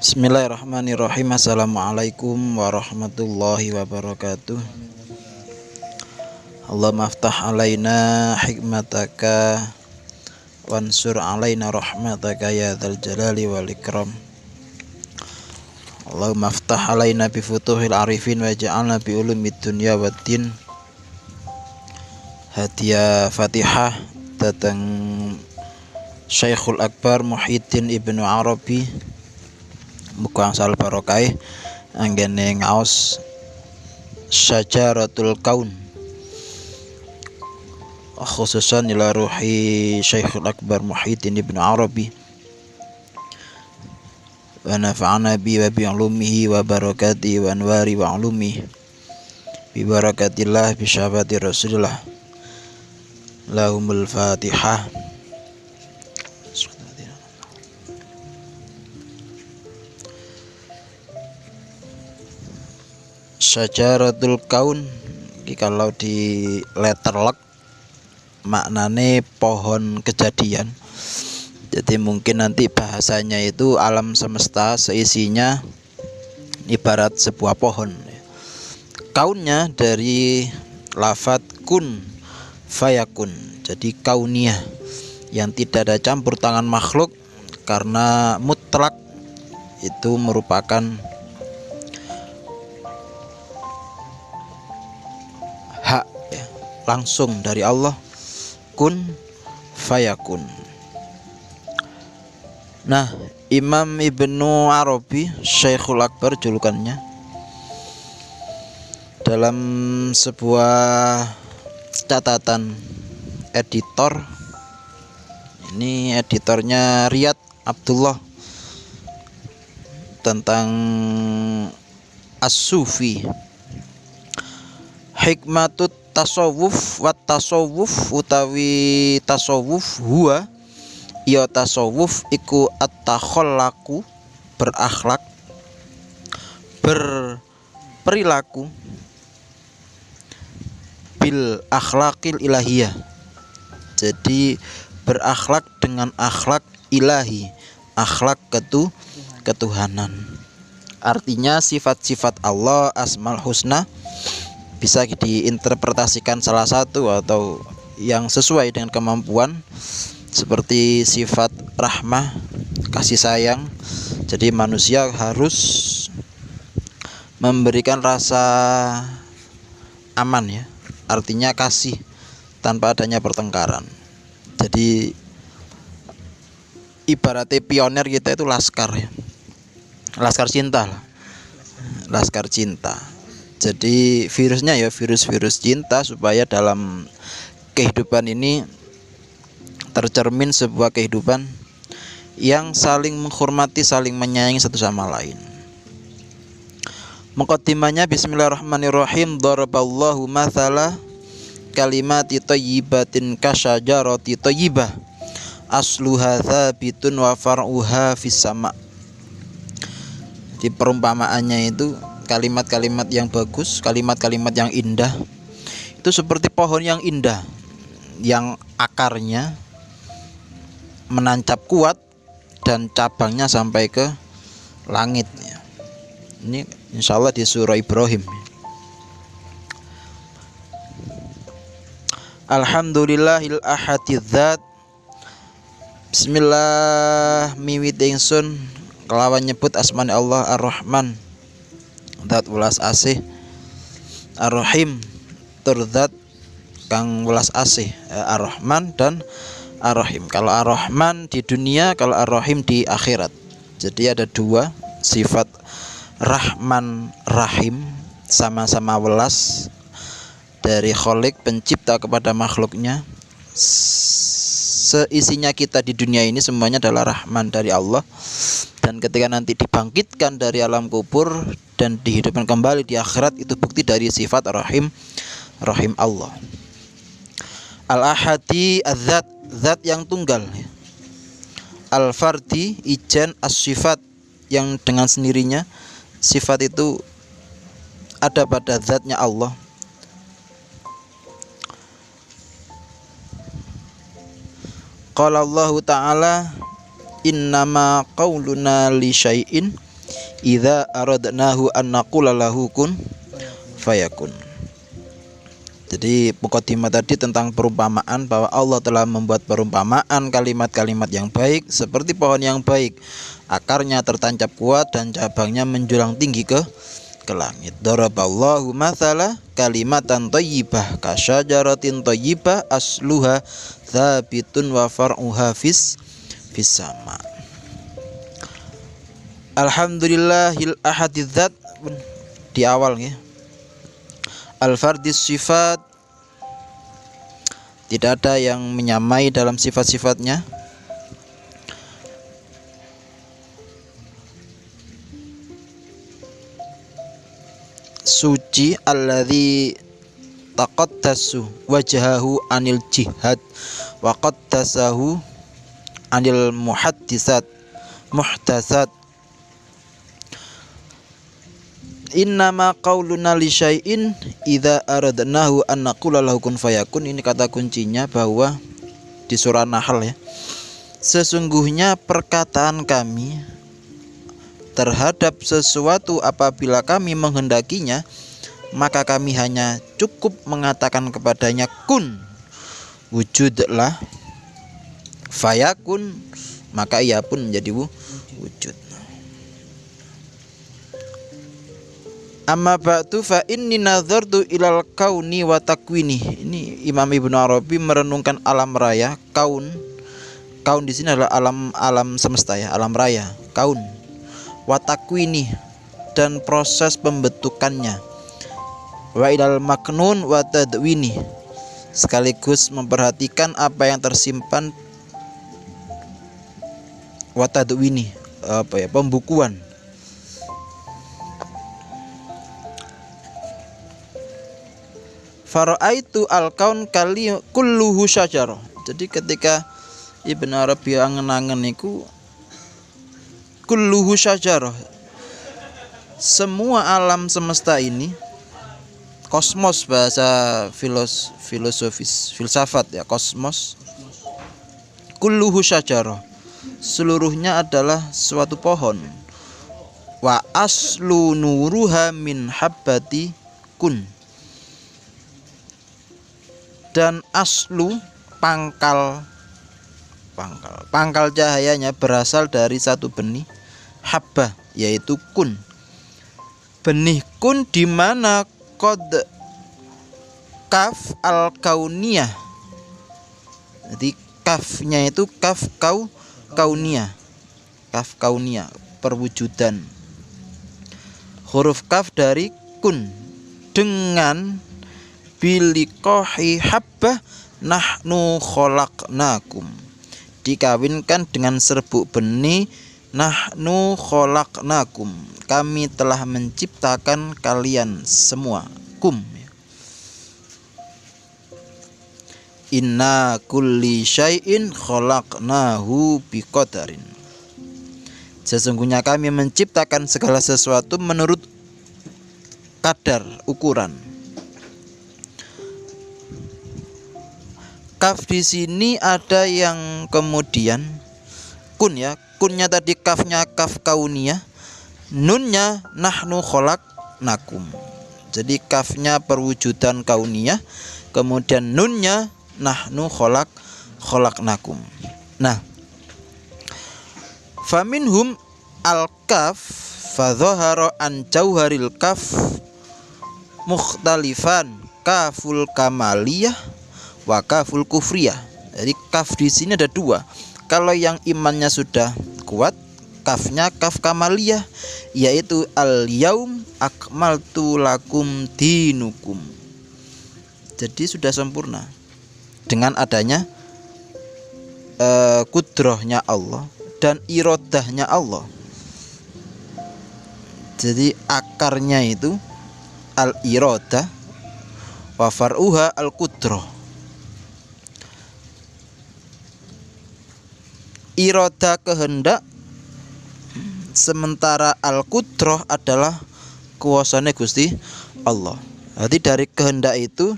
Bismillahirrahmanirrahim. Assalamualaikum warahmatullahi wabarakatuh. Allahumma aftah alaina hikmataka wansur alaina rahmataka ya dzal jalali wal ikram. Allahumma aftah alaina bi futuhil arifin waj'alna bi ulumid dunya waddin. Hadiah Fatihah datang Syekhul Akbar Muhyiddin Ibnu Arabi, muga angsal barokah anggene ngaos Syajaratul Kaun, khususan ila ruhi Syekhul Akbar Muhyiddin Ibnu Arabi, wa nafa'ana bi wa bi ulumihi wa barakatihi wa anwari wa ulumihi bi barakatillah bi syafati Rasulillah. Lahumul Fatihah. Syajaratul Kaun kalau di letterlock maknane pohon kejadian. Jadi mungkin nanti bahasanya itu alam semesta seisinya ibarat sebuah pohon. Kaunnya dari lafadz kun fayakun, jadi kauniyah yang tidak ada campur tangan makhluk, karena mutlak itu merupakan hak ya, langsung dari Allah, kun fayakun. Nah, Imam Ibnu Arabi Syekhul Akbar julukannya, dalam sebuah catatan editor, ini editornya Riyad Abdullah, tentang As-Sufi, hikmatut tasawuf wat tasawuf utawi tasawuf huwa ya tasawuf iku at-takhallaqu, berakhlak, berperilaku, bil akhlaqil ilahiyah, jadi berakhlak dengan akhlak ilahi, akhlak ketuhanan. Artinya sifat-sifat Allah Asmaul Husna bisa diinterpretasikan salah satu atau yang sesuai dengan kemampuan, seperti sifat rahmah, kasih sayang. Jadi manusia harus memberikan rasa aman ya, artinya kasih tanpa adanya pertengkaran. Jadi ibaratnya pionir kita itu laskar ya, laskar cinta lah, laskar cinta. Jadi virusnya ya virus cinta, supaya dalam kehidupan ini tercermin sebuah kehidupan yang saling menghormati, saling menyayangi satu sama lain. Muqaddimahnya bismillahirrahmanirrahim. Daraballahu mathala kalimati thayyibatin kasyajarati thayyibah asluha tsabitun wa far'uha fis sama'. Di perumpamaannya itu kalimat-kalimat yang bagus, kalimat-kalimat yang indah itu seperti pohon yang indah yang akarnya menancap kuat dan cabangnya sampai ke langit. Ini insyaallah di surah Ibrahim. Alhamdulillahil ahadidzat. Bismillah miwit ingsun kelawan nyebut asmane Allah Ar-Rahman, zat welas asih, Ar-Rahim, tur zat kang welas asih, Ar-Rahman dan Ar-Rahim. Kalau Ar-Rahman di dunia, kalau Ar-Rahim di akhirat. Jadi ada dua sifat, Rahman Rahim, sama-sama welas dari Khalik pencipta kepada makhluknya. Seisinya kita di dunia ini semuanya adalah Rahman dari Allah, dan ketika nanti dibangkitkan dari alam kubur dan dihidupkan kembali di akhirat, itu bukti dari sifat Rahim, Rahim Allah. Al-Ahadi az-zat, zat yang tunggal. Al-Fardi ijan as-sifat, yang dengan sendirinya sifat itu ada pada zatnya Allah. Qala Allah Ta'ala innama qauluna li syai'in idza aradnahu an naqula lahu kun fayakun. Jadi mukadimah tadi tentang perumpamaan bahwa Allah telah membuat perumpamaan kalimat-kalimat yang baik seperti pohon yang baik, akarnya tertancap kuat dan cabangnya menjulang tinggi ke langit. Daraballahu mathala kalimatan thayyibah kasyajaratin thayyibah asluha tsabitun wa far'uha fis sama. Alhamdulillahil ahadidzat di awal ya. Al-fardis sifat, tidak ada yang menyamai dalam sifat-sifatnya. Suci alladzi taqaddasu wajhahu anil jihad wa qaddasahu anil muhaddisat muhtasat. Innama qauluna li syai'in idza aradnahu an naqula lahu kun fayakun. Ini kata kuncinya bahwa di surah Nahl ya. Sesungguhnya perkataan kami terhadap sesuatu apabila kami menghendakinya, maka kami hanya cukup mengatakan kepadanya kun, wujudlah, fayakun, maka ia pun menjadi wujud. Amma ba'du fa inni nazartu ilal kauni wa takwini. Ini Imam Ibnu Arabi merenungkan alam raya, kaun. Kaun di sini adalah alam semesta ya, alam raya, kaun. Wa takwini, dan proses pembentukannya. Wa ilal maknun wa tadwini, sekaligus memperhatikan apa yang tersimpan. Wa tadwini, pembukuan. Fara'aitu al-kaun kulluhu syajarah. Jadi ketika Ibnu Arabi angen-angen niku kulluhu syajarah, semua alam semesta ini, kosmos bahasa filosofis filsafat ya, kosmos, kulluhu syajarah, seluruhnya adalah suatu pohon. Wa aslu nuruha min habbati kun, dan aslu pangkal cahayanya berasal dari satu benih habbah, yaitu kun. Benih kun di mana qad kaf al-kauniyah. Jadi kafnya itu kaf kauniyah. Kaf kauniyah, perwujudan. Huruf kaf dari kun dengan biliqahi habbah nahnu khalaqnakum, dikawinkan dengan serbuk benih nahnu khalaqnakum, kami telah menciptakan kalian semua. Kum, inna kulli syai'in khalaqnahu biqadarin, sesungguhnya kami menciptakan segala sesuatu menurut kadar, ukuran. Kaf di sini ada yang kemudian kun ya, kunnya tadi kafnya kaf kauniyah, nunnya nahnu khalaqnakum. Jadi kafnya perwujudan kauniyah, kemudian nunnya nahnu khalaqnakum. Nah, faminhum al-kaf fadhahara an jauharil kaf mukhtalifan kaful kamaliyah wa kaful kufriyah. Jadi kaf di sini ada dua. Kalau yang imannya sudah kuat, kafnya kaf kamaliyah, yaitu al yaum akmaltu lakum dinukum. Jadi sudah sempurna dengan adanya kudrahnya Allah dan irodahnya Allah. Jadi akarnya itu al irodah wa far'uha al kudrah. Iroda kehendak, sementara al-qudrah adalah kuasanya Gusti Allah. Jadi dari kehendak itu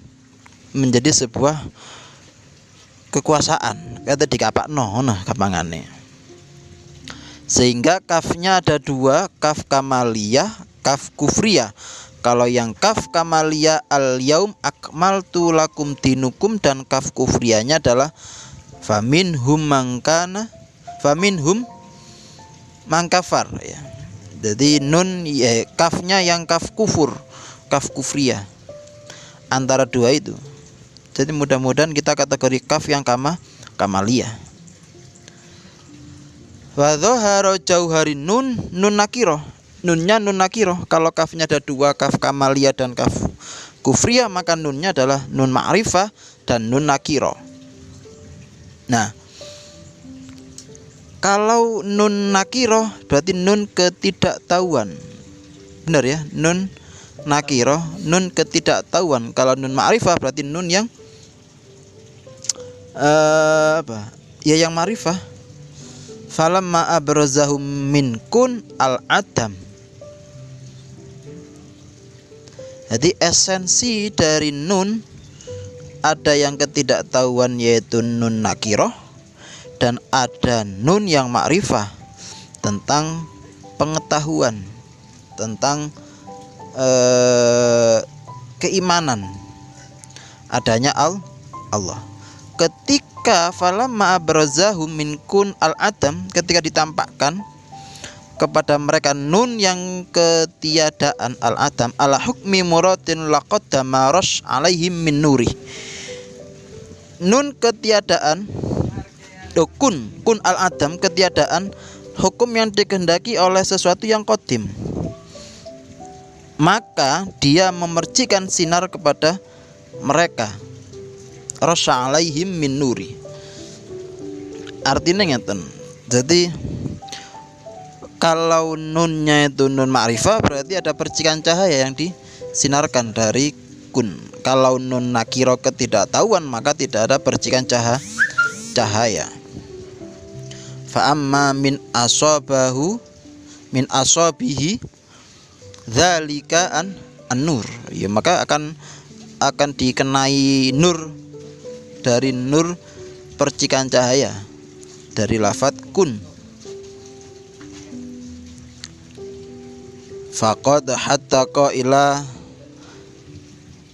menjadi sebuah kekuasaan. Kata dikapakno nah kapangane. Sehingga kafnya ada dua, kaf kamaliyah, kaf kufriyah. Kalau yang kaf kamaliyah al-yaum akmaltu lakum dinukum, dan kaf kufriyahnya adalah faminhum mangkana faminhum mangkafar ya. Jadi nun ya, kafnya yang kaf kufur, kaf kufriyah, antara dua itu. Jadi mudah-mudahan kita kategori kaf yang kamaliyah. Wa dhahara jauharin nun nakiroh. Nunnya nun nakiroh. Kalau kafnya ada dua, kaf kamaliyah dan kaf kufriyah, maka nunnya adalah nun ma'rifah dan nun nakiroh. Nah, kalau nun nakiroh berarti nun ketidaktahuan. Benar ya, nun nakiroh, nun ketidaktahuan. Kalau nun ma'rifah berarti nun yang apa? Ya yang ma'rifah. Falamma abrazahum min kun al-adam. Jadi esensi dari nun ada yang ketidaktahuan yaitu nun nakiroh, dan ada nun yang ma'rifah tentang pengetahuan, tentang keimanan adanya Allah. Ketika falamma abrazahum min kun al-adam, ketika ditampakkan kepada mereka nun yang ketiadaan al-adam, ala hukmi muradin laqaddama rash alaihim min nuri. Nun ketiadaan, kun al-adam, ketiadaan, hukum yang dikehendaki oleh sesuatu yang qadim, maka dia memercikan sinar kepada mereka. Rasya alaihim min nuri. Artinya ngeten. Jadi kalau nunnya itu nun ma'rifah berarti ada percikan cahaya yang disinarkan dari kun. Kalau nun nakiro ketidaktahuan maka tidak ada percikan cahaya. Fa amma min asabihi dzalika an-nur. Ya, maka akan dikenai nur, dari nur percikan cahaya dari lafadz kun. Faqad hatta qaila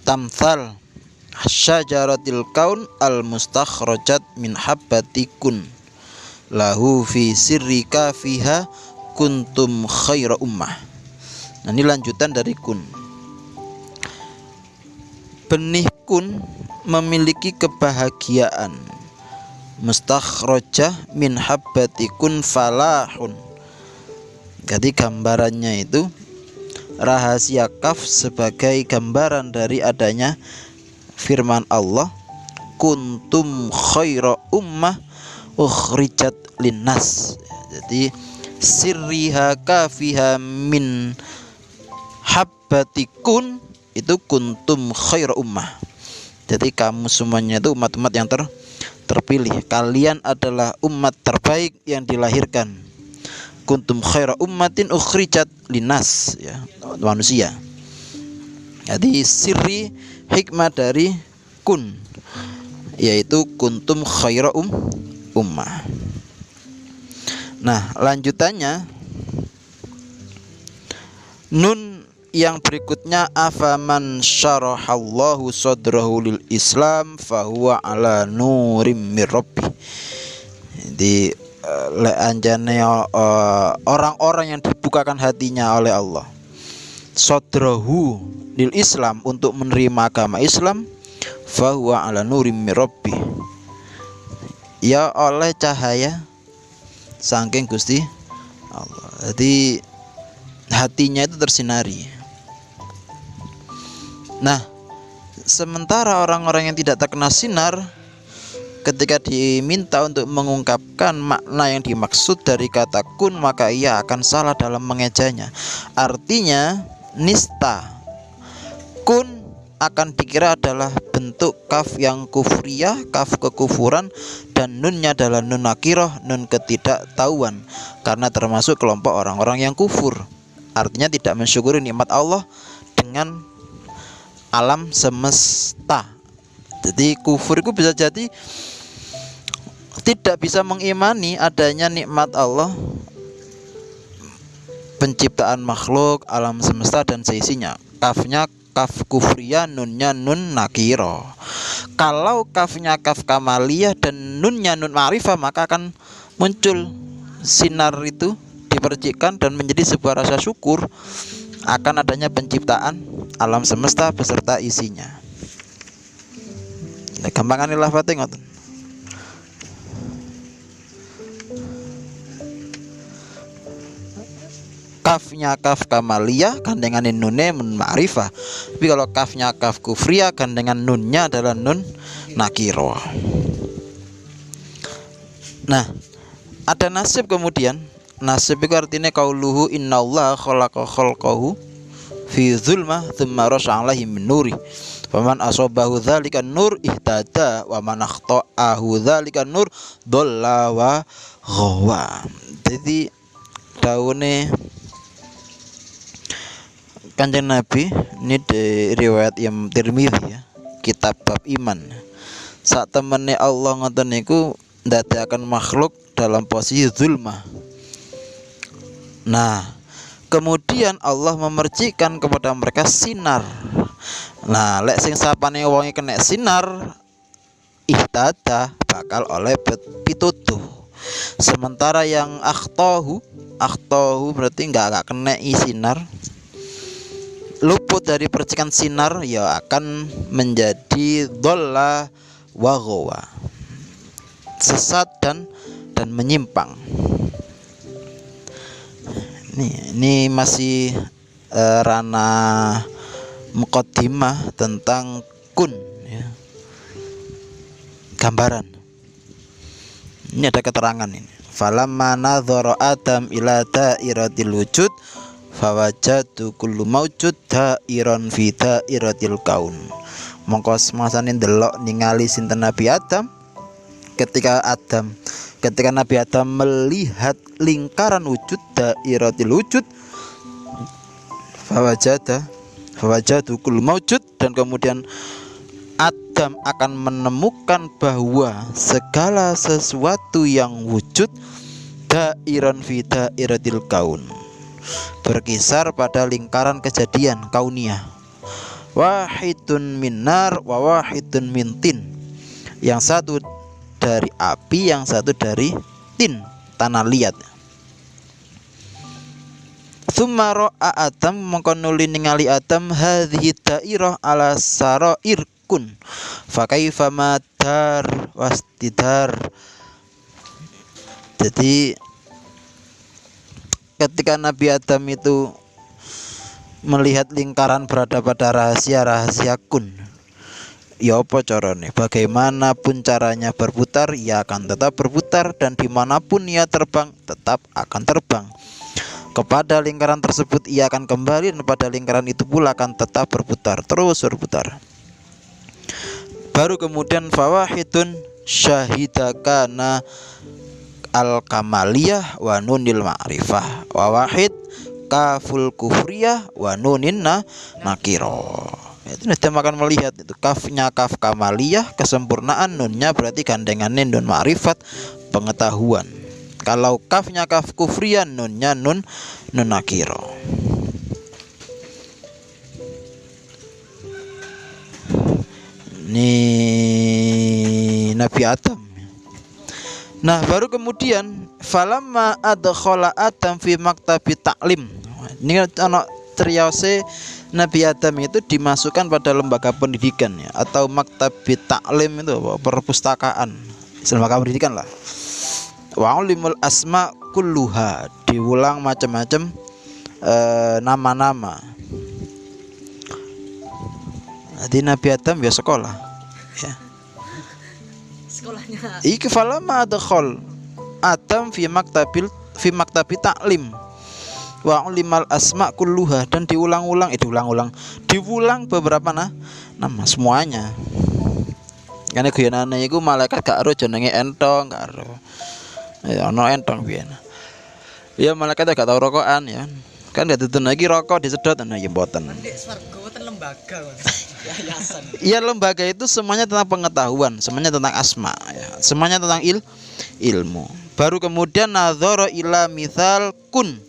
tamthal syajaratil kaun al mustakhrajat min habbati kun lahu fi sirrika fiha kuntum khaira ummah. Nah, ini lanjutan dari kun. Benih kun memiliki kebahagiaan. Mustakhrajah min habbati kun falahun. Jadi gambarannya itu rahasia kaf sebagai gambaran dari adanya firman Allah, kuntum khaira ummah ukhrijat linnas. Jadi sirriha kafiha min habbati kun itu kuntum khaira ummah. Jadi kamu semuanya itu umat-umat yang terpilih. Kalian adalah umat terbaik yang dilahirkan. Kuntum khaira ummatin ukhrijat linnas, ya, manusia. Jadi sirri hikmah dari kun yaitu kuntum khaira ummah. Nah, lanjutannya nun yang berikutnya, afaman syarahallahu sadrahu lil Islam fahuwa ala nurim mir rabbih. Jadi anjane orang-orang yang dibukakan hatinya oleh Allah, sadrahu lil Islam, untuk menerima agama Islam, fahuwa ala nurim mir rabbih, ya oleh cahaya saking Gusti Allah. Jadi hatinya itu tersinari. Nah, sementara orang-orang yang tidak terkena sinar, ketika diminta untuk mengungkapkan makna yang dimaksud dari kata kun, maka ia akan salah dalam mengejanya. Artinya nista kun akan dikira adalah bentuk kaf yang kufriyah, kaf kekufuran, dan nunnya adalah nun nakiroh, nun ketidaktahuan, karena termasuk kelompok orang-orang yang kufur. Artinya tidak mensyukuri nikmat Allah dengan alam semesta. Jadi kufur itu bisa jadi tidak bisa mengimani adanya nikmat Allah penciptaan makhluk, alam semesta dan seisinya. Kafnya kaf kufriyah, nunnya nun nakiro. Kalau kafnya kaf kamaliyah dan nunnya nun ma'rifah, maka akan muncul sinar itu dipercikkan dan menjadi sebuah rasa syukur akan adanya penciptaan alam semesta beserta isinya. Gampangan lafate ngoten. Kafnya kaf kamaliyah gandengan nunnya nun ma'rifah. Tapi kalau kafnya kaf kufriyah gandengan nunnya adalah nun nakiro. Nah, ada nasib kemudian. Nasib itu artinya qauluhu innallaha khalaqa khalqahu fi dzulmah tsumma rasha 'alaihi min nuri. Faman asabahu dzalika nur ihtada wa man akhta'ahu dzalika nur dhalla wa ghawa. Jadi daune Kanjeng Nabi ini di riwayat Imam Tirmidzi ya, kitab bab iman. Sak temene Allah ngoten niku ndadekaken makhluk dalam posisi zulmah. Nah, kemudian Allah memercikan kepada mereka sinar. Nah, lek sing sapane wonge kena sinar ihtada bakal oleh pitutuh. Sementara yang akhtahu berarti enggak kena sinar, luput dari percikan sinar, ya akan menjadi dhalla wa ghawa, sesat dan menyimpang. Ini masih ranah muqaddimah tentang kun ya. Gambaran. Ini ada keterangan ini. Falamma nadhara Adam ila da'iratil wujud fawajadu kullu maujud da'iron fi da'iratil kaun. Mongko semasane ndelok ningali sinten Nabi Adam, ketika Nabi Adam melihat lingkaran wujud da'iratil wujud, fawajadu kullu maujud, dan kemudian Adam akan menemukan bahwa segala sesuatu yang wujud da'iron fi da'iratil kaun, berkisar pada lingkaran kejadian kauniyah. Wahidun minar wa wahidun min tin, yang satu dari api, yang satu dari tin, tanah liat. Tsumma ra'a Adam, mongko nuli ningali Adam hadhihi dairah ala sarair kun fa kaifa madar wastidar. Jadi ketika Nabi Adam itu melihat lingkaran berada pada rahasia kun, ya apa caranya? Bagaimanapun caranya berputar, ia akan tetap berputar, dan dimanapun ia terbang, tetap akan terbang. Kepada lingkaran tersebut ia akan kembali, dan pada lingkaran itu pula akan tetap berputar, terus berputar. Baru kemudian fawahidun syahidakana al-kamaliyah wa nunil ma'rifah wa wahid kaful kufriyah wa nunin nakiro. Itu nanti akan melihat itu kafnya kaf kamaliyah, kesempurnaan, nunnya berarti gandengannya nun ma'rifat, pengetahuan. Kalau kafnya kaf kufriyah, nunnya nun nakiro. Ini Nabi Adam. Nah, baru kemudian falamma adkhala Adam fi maktabi ta'lim. Ini ana ceriyose Nabi Adam itu dimasukkan pada lembaga pendidikan ya, atau maktabi ta'lim itu perpustakaan, lembaga pendidikan lah. Wa ulimul asma kulluha, diulang macam-macam nama-nama. Jadi Nabi Adam ya sekolah ya. Sekolahnya iki falamma adkhal Adam fi maktabi ta'lim wa ulimal asma kulluha, dan diulang beberapa nama semuanya. Karena guyanane iku malaikat gak ero jenenge entong, gak ero. Ya ono entong biyen. Ya malaikat gak tau rokokan ya. Kan gak tutun lagi rokok disedot, nah ya mboten. Nek swarga mboten lembaga, yayasan. Iya, lembaga itu semuanya tentang pengetahuan, semuanya tentang asma ya. Semuanya tentang ilmu. Baru kemudian nadzara ila mithal kun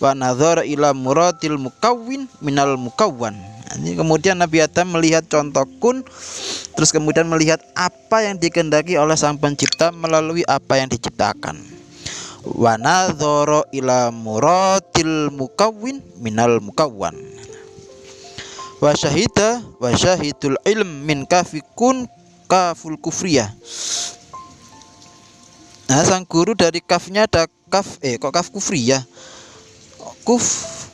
wa nadhara ila muradil mukawwin minal mukawwan. Ini kemudian Nabi Adam melihat contoh kun, terus kemudian melihat apa yang dikehendaki oleh Sang Pencipta melalui apa yang diciptakan. Wa nadhara ila muradil mukawwin minal mukawwan. Wa syahidul ilm min kafikun kaful kufriyah. Nah, sang guru dari kafnya ada kaf kaf kufriyah.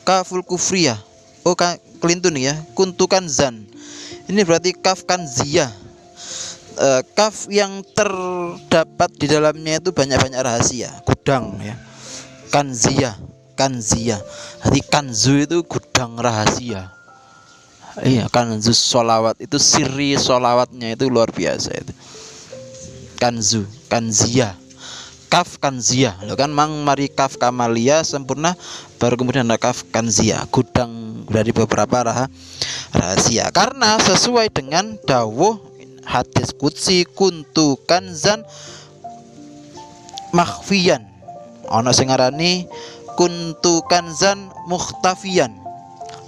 Kaful kufriyah. Oh, kelintun ya. Kuntukan zan. Ini berarti kaf kanziyah. Kaf yang terdapat di dalamnya itu banyak-banyak rahasia, gudang ya. Kanziyah. Jadi kanzu itu gudang rahasia. Iya, kanzu sholawat itu siri sholawatnya itu luar biasa itu. Kanziyah. Kaf kanziyah. Lo kan mari kaf kamalia sempurna, baru kemudian ada kaf kanziyah, gudang dari beberapa rahasia. Karena sesuai dengan dawuh hadis qudsi kuntu kanzan makhfiyan. Ana sing ngarani kuntu kanzan mukhtafiyan.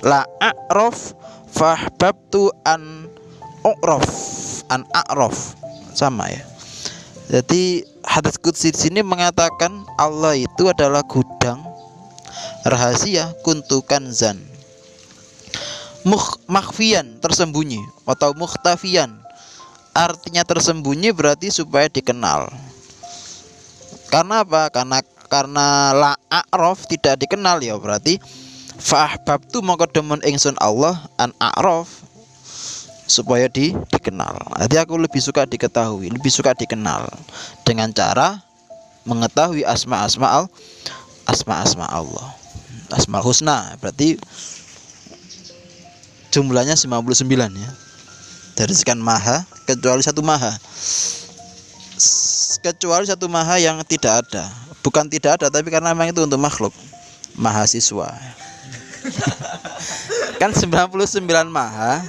La a'raf fahbabtu an a'raf. Sama ya. Jadi hadis qudsi di sini mengatakan Allah itu adalah gudang rahasia, kuntu kanzan. Makhfiyan, tersembunyi, atau mukhtafiyan, artinya tersembunyi berarti supaya dikenal. Karena apa? Karena la a'raf tidak dikenal ya, berarti fa'ahbabtu maka demen ingsun Allah an a'raf, supaya dikenal. Jadi aku lebih suka diketahui, lebih suka dikenal dengan cara mengetahui asma Allah, asmaul husna. Berarti jumlahnya 99 ya. Dari sekian maha kecuali satu maha. Kecuali satu maha yang tidak ada. Bukan tidak ada, tapi karena memang itu untuk makhluk. Mahasiswa. Kan 99 maha.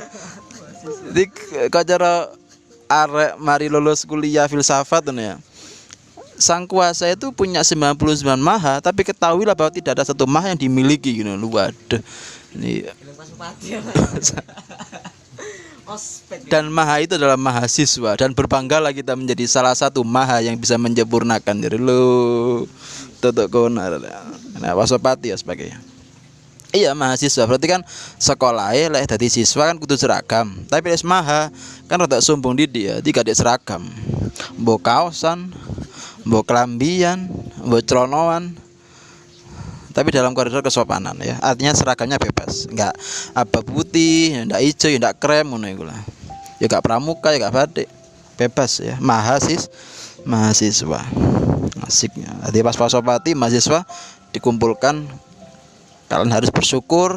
Jadi cara arek mari lulus kuliah filsafat ya. Sang kuasa itu punya 99 maha, tapi ketahuilah bahwa tidak ada satu maha yang dimiliki gitu. Waduh. Ini dan maha itu adalah mahasiswa, dan berbanggalah kita menjadi salah satu maha yang bisa menyempurnakan diri lo. Tutuk konar. Nah, wasopati ya sebagainya. Iya, mahasiswa berarti kan sekolahnya lek dadi siswa kan kudu seragam. Tapi les maha kan rada sombong di dia, tidak seragam. Mbok kaosan, mbok kelambian, mbok celonoan. Tapi dalam koridor kesopanan ya. Artinya seragamnya bebas. Enggak apa putih, enggak hijau, enggak krem ngono iku lah. Ya enggak pramuka, ya enggak batik. Bebas ya. Mahasiswa. Asiknya. Jadi pas pasopati mahasiswa dikumpulkan. Kalian harus bersyukur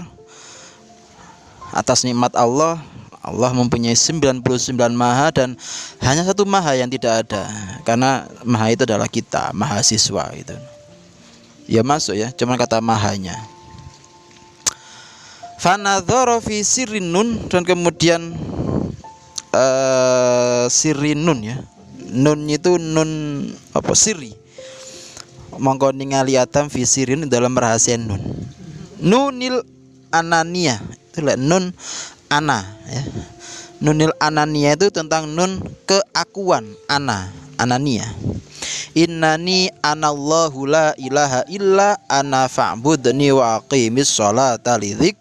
atas nikmat Allah. Allah mempunyai 99 maha dan hanya satu maha yang tidak ada. Karena maha itu adalah kita, mahasiswa gitu. Ya masuk ya, cuma kata mahanya. Fanadhara fi sirrin nun, dan kemudian sirrin nun ya. Nun itu nun apa siri. Mongko ningali Adam fi sirrin dalam rahasia nun. Nunil anania, itulah nun ana ya. Nunil anania itu tentang nun keakuan, anania. Innani anallahu la ilaha illa ana fa'budni wa aqimis sholata lidzik.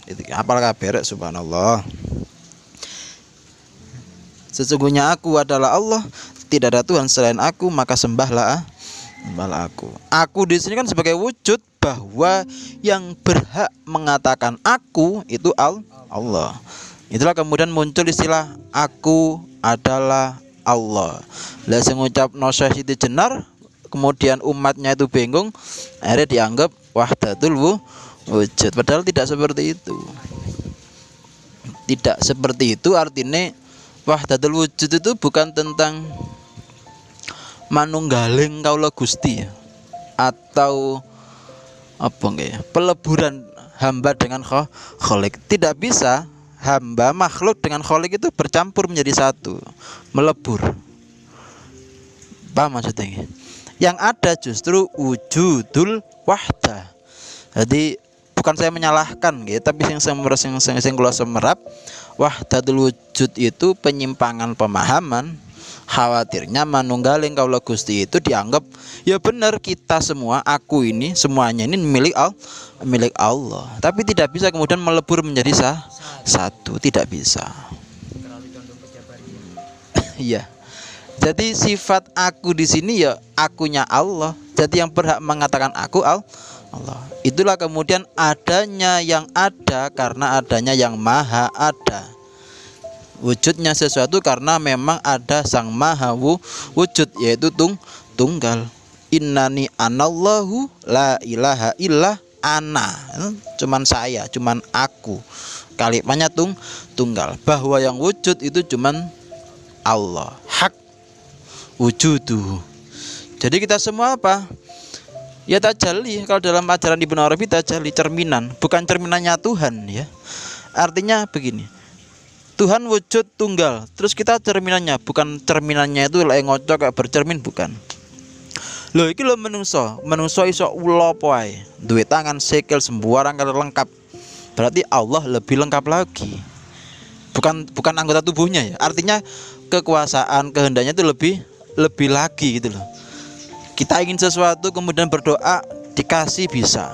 Itu hafal kabeh subhanallah. Sesungguhnya aku adalah Allah, tidak ada Tuhan selain aku, maka sembahlah aku. Aku di sini kan sebagai wujud bahwa yang berhak mengatakan aku itu Allah. Itulah kemudian muncul istilah aku adalah Allah. Lah sing ngucapno Syekh Siti Jenar, kemudian umatnya itu bingung, akhirnya dianggap wahdatul wujud. Padahal tidak seperti itu. Tidak seperti itu, artinya wahdatul wujud itu bukan tentang manunggaling kaula Gusti ya, atau apa ya, peleburan hamba dengan Khalik. Tidak bisa hamba makhluk dengan Khalik itu bercampur menjadi satu, melebur. Paham maksudnya? Yang ada justru wujudul wahdah. Jadi bukan saya menyalahkan gitu, tapi sing kula semerap wahdatul wujud itu penyimpangan pemahaman. Khawatirnya manunggaling kaula Gusti itu dianggap ya benar, kita semua, aku ini semuanya ini milik Allah. Tapi tidak bisa kemudian melebur menjadi satu, tidak bisa. Iya. Jadi sifat aku di sini ya akunya Allah. Jadi yang berhak mengatakan aku Allah. Itulah kemudian adanya yang ada karena adanya yang maha ada. Wujudnya sesuatu karena memang ada sang maha wujud, yaitu tunggal. Innani anallahu la ilaha illa ana. Cuman saya, cuman aku. Kalimatnya tunggal. Bahwa yang wujud itu cuman Allah. Hak wujudu. Jadi kita semua apa? Ya tajalli. Kalau dalam ajaran Ibnu Arabi tajalli, cerminan, bukan cerminannya Tuhan ya. Artinya begini, Tuhan wujud tunggal, terus kita cerminannya, bukan cerminannya itu lek ngocok kayak bercermin, bukan. Loh iki lho menungso iso ula apa ae, duwe tangan, sikil, sembarang karo lengkap. Berarti Allah lebih lengkap lagi. Bukan anggota tubuhnya ya. Artinya kekuasaan, kehendaknya itu lebih lagi gitu loh. Kita ingin sesuatu kemudian berdoa dikasih bisa.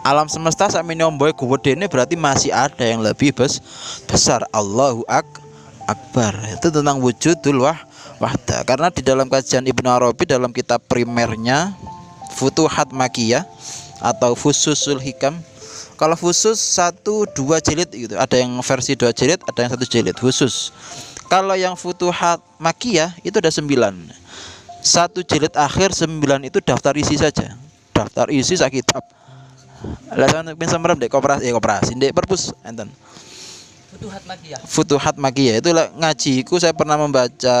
Alam semesta sakmene omboe gede berarti masih ada yang lebih besar. Allahu akbar. Itu tentang wujudul wahda. Karena di dalam kajian Ibnu Arabi dalam kitab primernya Futuhat Makkiyah atau Fususul Hikam. Kalau Fusus 1, 2 jilid gitu. Ada yang versi 2 jilid, ada yang 1 jilid khusus. Kalau yang Futuhat Makkiyah itu ada 9. 1 jilid akhir 9 itu daftar isi saja. Daftar isi sak kitab. Lah sampeyan bisa merem dek koperasi dek perpus enten. Futuhat Makkiyah itu ngajiku saya pernah membaca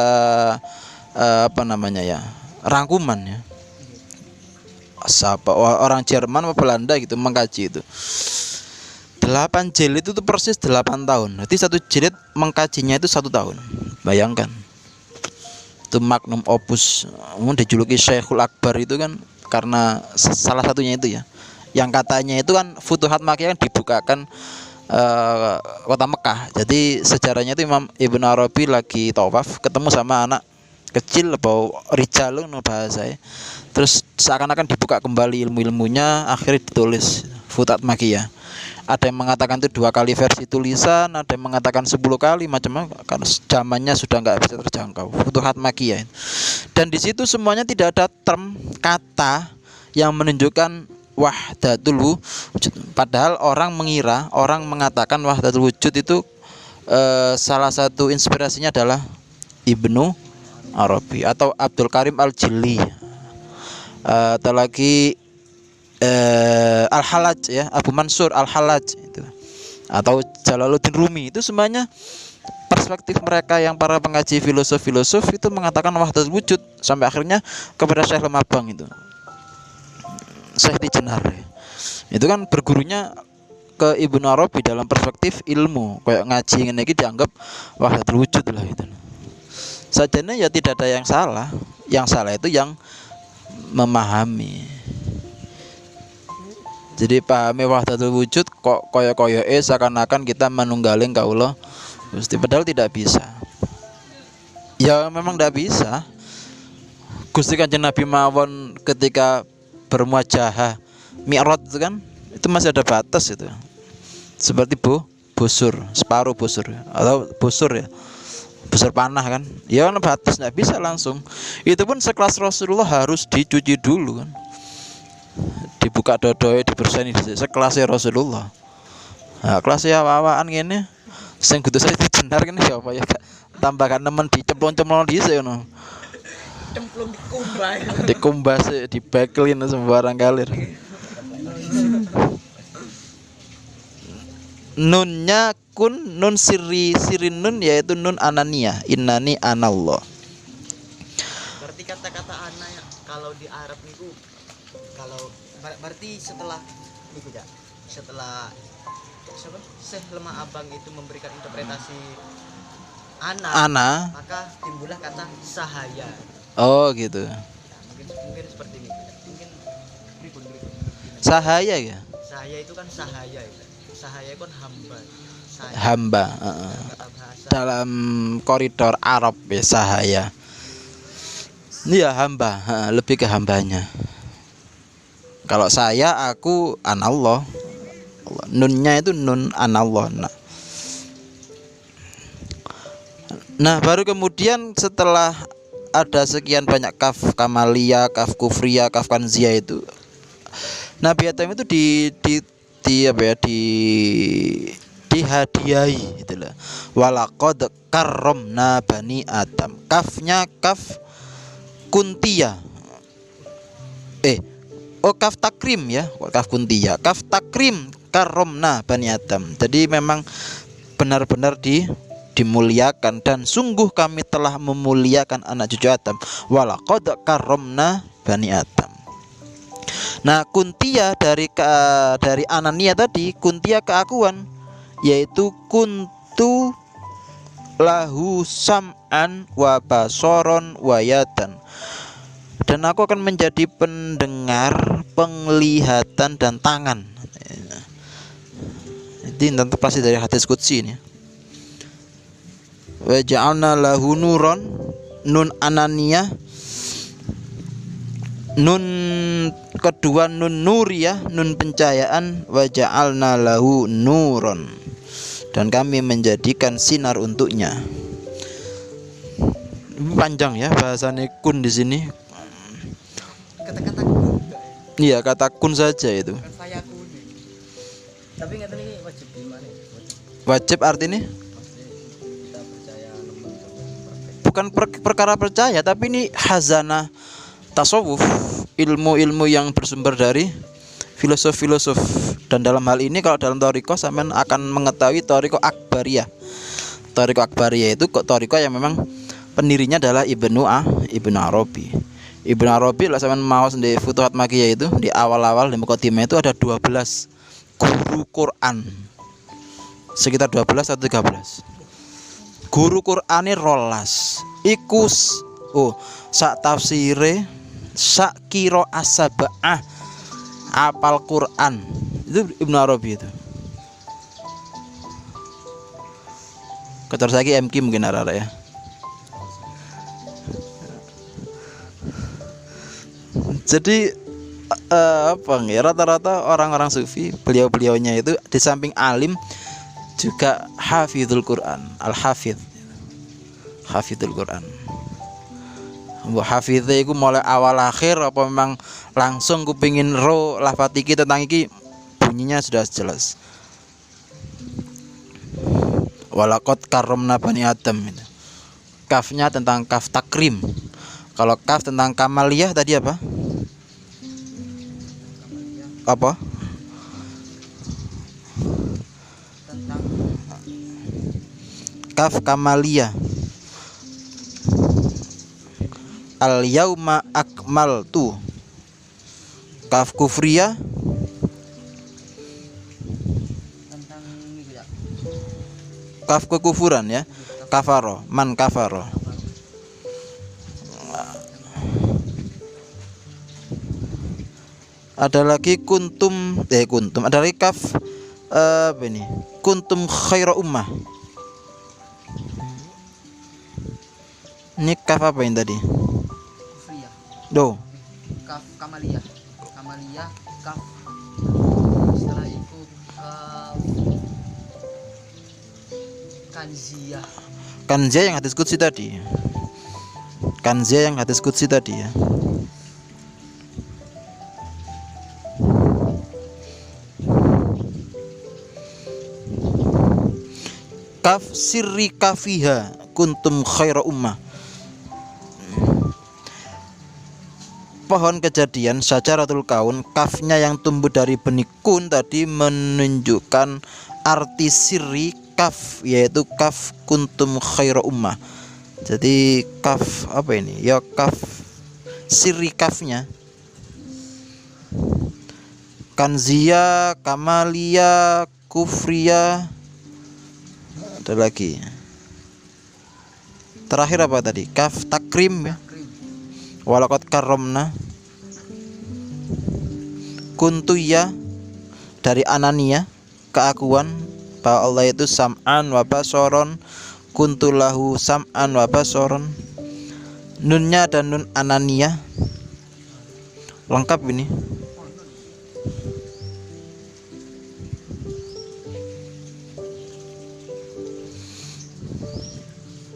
rangkuman ya. Siapa orang Jerman atau Belanda gitu mengkaji itu. 8 jilid itu persis 8 tahun. Berarti 1 jilid mengkajinya itu 1 tahun. Bayangkan. Itu magnum opus. Dijuluki Syekhul Akbar itu kan karena salah satunya itu ya. Yang katanya itu kan Futuhat Makkiyah kan dibukakan kota Mekah. Jadi sejarahnya itu Imam Ibnu Arabi lagi tawaf ketemu sama anak kecil atau rijal bahasanya. Terus seakan-akan dibuka kembali ilmu-ilmunya, akhirnya ditulis Futuhat Makkiyah. Ada yang mengatakan itu 2 kali versi tulisan, ada yang mengatakan 10 kali, macam-macam karena zamannya sudah nggak bisa terjangkau. Futuhat Makkiyah. Dan di situ semuanya tidak ada term kata yang menunjukkan wahdatul wujud. Padahal orang mengatakan wahdatul wujud itu salah satu inspirasinya adalah Ibnu Arabi atau Abdul Karim Al-Jilli, atau lagi Al-Halaj ya, Abu Mansur Al-Halaj itu, atau Jalaluddin Rumi. Itu semuanya perspektif mereka yang para pengaji filosof itu mengatakan wahdatul wujud sampai akhirnya kepada Syekh Lemabang itu Syekh Tijenar. Itu kan bergurunya ke Ibnu Arabi dalam perspektif ilmu, kayak ngaji ngene iki dianggap wahdatul wujud lah itu. Sajane ya tidak ada yang salah. Yang salah itu yang memahami. Jadi pahami wahdatul wujud kok koyo-koyo seakan-akan kita menunggaling kaula Gusti, padahal tidak bisa. Ya memang tidak bisa. Gusti Kanjeng Nabi mawon ketika bermuajahah Mi'raj itu kan itu masih ada batas itu. Seperti busur, separuh busur atau busur ya. Busur panah kan. Ya kan batas, enggak bisa langsung. Itu pun sekelas Rasulullah harus dicuci dulu kan. Dibuka dodoe, dibersihkan sekelasnya Rasulullah. Nah, kelasnya awak-awakan ngene sing kudu saya dijenar kan ya apa ya tambahkan nemen dicemplung-cemplung dhisik ngono. Cemplung dikumbah sih, dibeklin sembarang kalir. Nunnya kun, nun sirin nun yaitu nun ananiyah, innani anallah. Berarti kata-kata ana kalau di Arab niku kalau berarti setelah niku ya, setelah siapa? Syekh Lemah Abang itu memberikan interpretasi ana, maka timbullah kata sahaya. Oh gitu. Ya, mungkin seperti ini. Mungkin berikut. Sahaya ya. Sahaya itu kan sahaya ya. Sahaya itu kan hamba. Sahaya. Hamba. Kata bahasa. Dalam koridor Arab ya sahaya. Iya hamba, lebih ke hambanya. Kalau saya aku anallah. Nunnya itu nun anallah. Nah, baru kemudian setelah ada sekian banyak kaf kamaliyah, kaf kufriyah, kaf kanziyah itu, Nabi Adam itu di apa ya, dihadiahi itulah. Walaqad karramna bani Adam. Kafnya kaf kuntiyah. Kaf takrim ya, kaf kuntiyah. Kaf takrim karramna bani Adam. Jadi memang benar-benar dimuliakan, dan sungguh kami telah memuliakan anak cucu Adam. Walaqad karramna bani Adam. Nah, kuntia dari Anania tadi, kuntia keakuan, yaitu kuntu lahu sam'an wa basoron wa yadan. Dan aku akan menjadi pendengar, penglihatan dan tangan. Ini interpretasi dari hadis qudsi ini. Wa ja'alna lahu nuron, nun ananiyah, nun kedua nun nuriyah, nun pencahayaan. Wa ja'alna lahu nuron, dan kami menjadikan sinar untuknya. Panjang ya bahasanya kun di sini. Kata-kata kun. Iya, kata kun saja itu. Kan saya kun. Tapi ngeten iki wajib gimana? Wajib artinya Kita percaya bukan perkara percaya, tapi ini hazanah tasawuf, ilmu-ilmu yang bersumber dari filosof-filosof. Dan dalam hal ini kalau dalam thariqah sampean akan mengetahui thariqah akbariyah. Thariqah akbariyah itu thariqah yang memang pendirinya adalah Ibnu Arabi. Ibnu Arabi lah sampean mau di Futuhat Makkiyah itu di awal-awal di Muqaddimah itu ada 12 guru Quran. Sekitar 12 atau 13. Guru Qur'ane rolas. Iku sak tafsire, sak kira asaba'ah apal Quran. Itu Ibnu Arabi itu. Ketor saiki MQ mungkin arah ya. Jadi rata-rata orang-orang sufi, beliau-beliaunya itu di samping alim juga hafizul Quran, al-hafidz. Hafizul Quran. Mbok hafidze iku mulai awal akhir apa memang langsung kupingin ro lafaz iki tentang iki, bunyinya sudah jelas. Walaqad karramna bani Adam itu. Kafnya tentang kaf takrim. Kalau kaf tentang kamaliyah tadi apa? Apa? tentang Kaf kamaliyah. Al yauma akmaltu. Kaf kufriyah tentang ini ya. kaf kekufuran ya. Kafaro, man kafaro. Ada lagi kuntum, ada lagi kaf apa ini? Kuntum khaira ummah. Ini kaf apa ini tadi? Kufriyah. Do. Kaf kamaliyah. Kamaliyah kaf. Setelah itu kaf kanziyah. Kanziyah yang hadis qudsi tadi. Kanziyah yang hadis qudsi tadi ya. Kaf sirri kafiha kuntum khaira ummah. Pohon kejadian syajaratul kaun, kafnya yang tumbuh dari benih kun tadi menunjukkan arti sirri kaf, yaitu kaf kuntum khaira ummah. Jadi kaf apa ini? Ya kaf sirri kafnya. Kanziyah, kamaliyah, kufriyah. Ada lagi. Terakhir apa tadi? Kaf takrim ya. Walaqad karramna kuntu ya dari anania, keakuan bahwa Allah itu sam'an wa basoron, kuntu lahu sam'an wa basoron. Nunnya dan nun anania lengkap ini.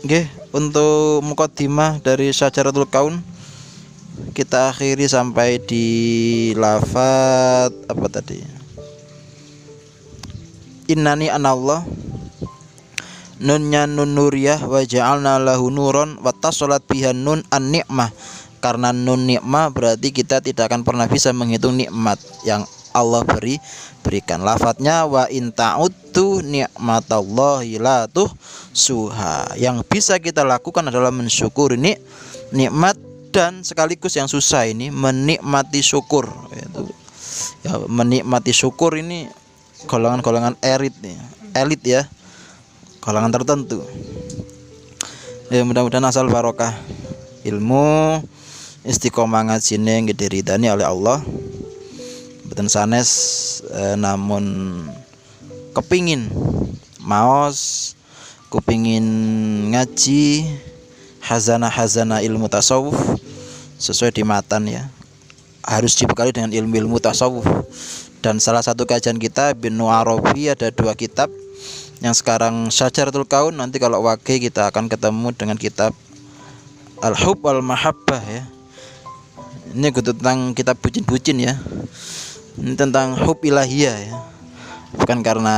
Oke, untuk muqaddimah dari Syajaratul Kaun kita akhiri sampai di lafaz apa tadi? Innani anallah. Nunnya nun nuriyah wa ja'alna lahu nuron wa tasalat biha nun an-ni'mah. Karena nun nikmah berarti kita tidak akan pernah bisa menghitung nikmat yang Allah berikan. Lafadznya wa in ta'uddu ni'matallahi la tuhsuha. Yang bisa kita lakukan adalah mensyukuri nikmat dan sekaligus yang susah ini menikmati syukur. Ya, menikmati syukur ini golongan-golongan elit ya, golongan tertentu. Ya, mudah-mudahan asal barokah ilmu istiqomah ngajine diridani oleh Allah. Mboten sanes namun kepingin maos kepingin ngaji hazana ilmu tasawuf sesuai di matan ya, harus dibekali dengan ilmu tasawuf. Dan salah satu kajian kita Ibnu Arabi ada 2 kitab. Yang sekarang Syajaratul Kaun, nanti kalau wage kita akan ketemu dengan kitab Al-Hub Al-Mahabbah ya. Ini tentang kitab bucin-bucin ya. Ini tentang hub ilahiyah ya. Bukan karena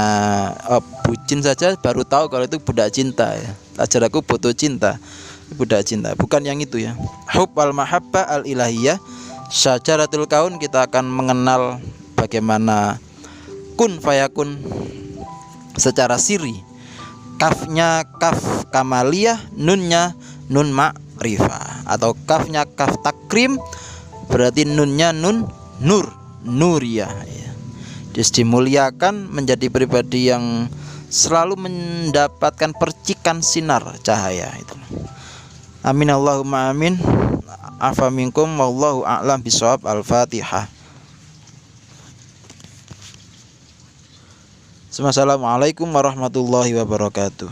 bucin saja baru tahu kalau itu budak cinta ya. Ajar aku butuh cinta, budak cinta, bukan yang itu ya. Hub al-mahabbah al-ilahiyah Syajaratul Kaun, kita akan mengenal bagaimana kun fayakun secara siri. Kafnya kaf kamaliyah, nunnya nun ma'rifah, atau kafnya kaf takrim berarti nunnya nun nuriyah ya. Dimuliakan menjadi pribadi yang selalu mendapatkan percikan sinar cahaya itu. Amin Allahumma amin. Afa minkum wallahu a'lam bishawab. Al-Fatihah. Assalamualaikum warahmatullahi wabarakatuh.